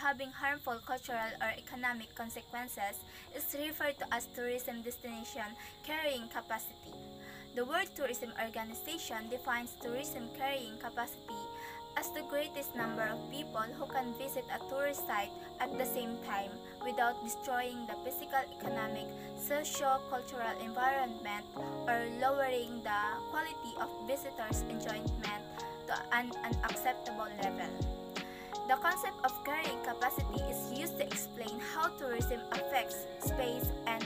having harmful cultural or economic consequences is referred to as tourism destination carrying capacity. The World Tourism Organization defines tourism carrying capacity as the greatest number of people who can visit a tourist site at the same time without destroying the physical, economic, socio-cultural environment or lowering the quality of visitors' enjoyment to an unacceptable level. The concept of carrying capacity is used to explain how tourism affects space and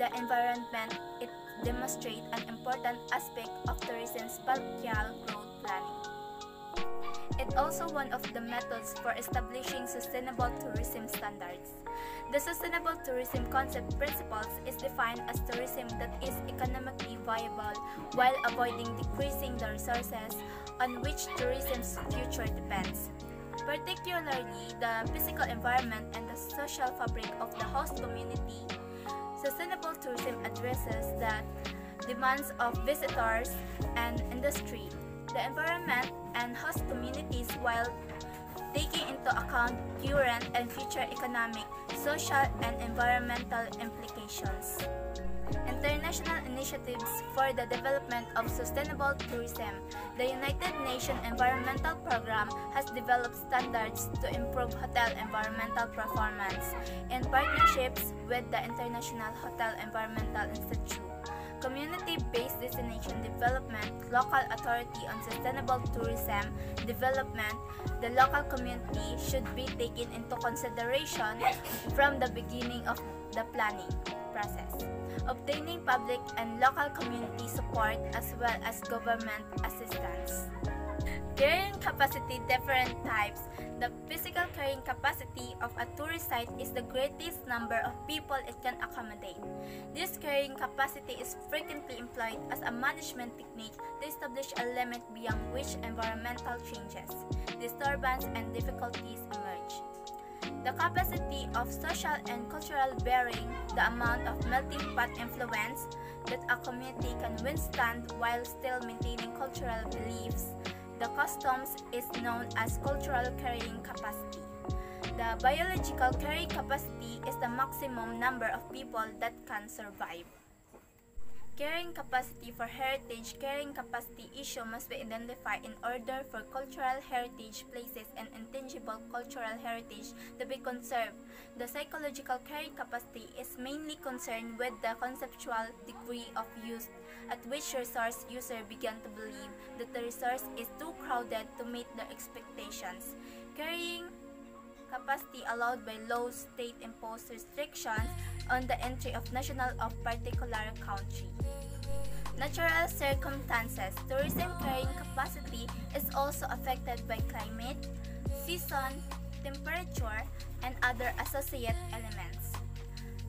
the environment. It demonstrates an important aspect of tourism's spatial growth planning. It's also one of the methods for establishing sustainable tourism standards. The sustainable tourism concept principles is defined as tourism that is economically viable while avoiding decreasing the resources on which tourism's future depends, particularly the physical environment and the social fabric of the host community. Sustainable tourism addresses the demands of visitors and industry, the environment, and host communities while taking into account current and future economic, social, and environmental implications. International initiatives for the development of sustainable tourism. The United Nations Environmental Programme has developed standards to improve hotel environmental performance in partnerships with the International Hotel Environmental Institute, Community-Based Destination Development, Local Authority on Sustainable Tourism Development. The local community should be taken into consideration from the beginning of the planning process, obtaining public and local community support as well as government assistance. Carrying capacity different types. The physical carrying capacity of a tourist site is the greatest number of people it can accommodate. This carrying capacity is frequently employed as a management technique to establish a limit beyond which environmental changes, disturbance, and difficulties emerge. The capacity of social and cultural bearing, the amount of melting pot influence that a community can withstand while still maintaining cultural beliefs, the customs, is known as cultural carrying capacity. The biological carrying capacity is the maximum number of people that can survive. Carrying capacity for heritage. Carrying capacity issue must be identified in order for cultural heritage places and intangible cultural heritage to be conserved. The psychological carrying capacity is mainly concerned with the conceptual degree of use at which resource user began to believe that the resource is too crowded to meet their expectations. Carrying capacity allowed by laws, state-imposed restrictions on the entry of national of particular country. Natural circumstances. Tourism carrying capacity is also affected by climate, season, temperature, and other associate elements.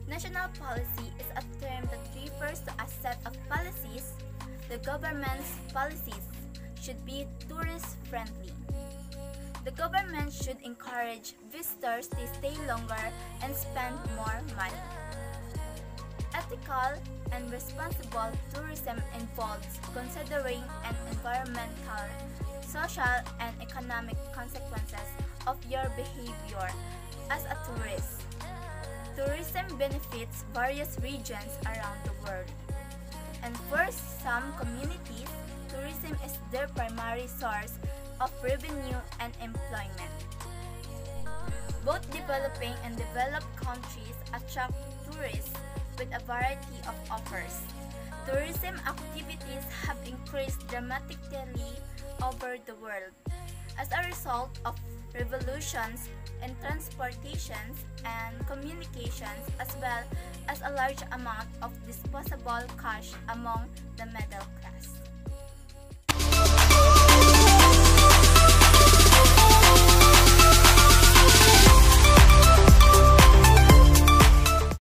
National policy is a term that refers to a set of policies. The government's policies should be tourist-friendly. The government should encourage visitors to stay longer and spend more money. Ethical and responsible tourism involves considering an environmental, social, and economic consequences of your behavior as a tourist. Tourism benefits various regions around the world, and for some communities, tourism is their primary source of revenue and employment. Both developing and developed countries attract tourists with a variety of offers. Tourism activities have increased dramatically over the world as a result of revolutions in transportations and communications, as well as a large amount of disposable cash among the middle class.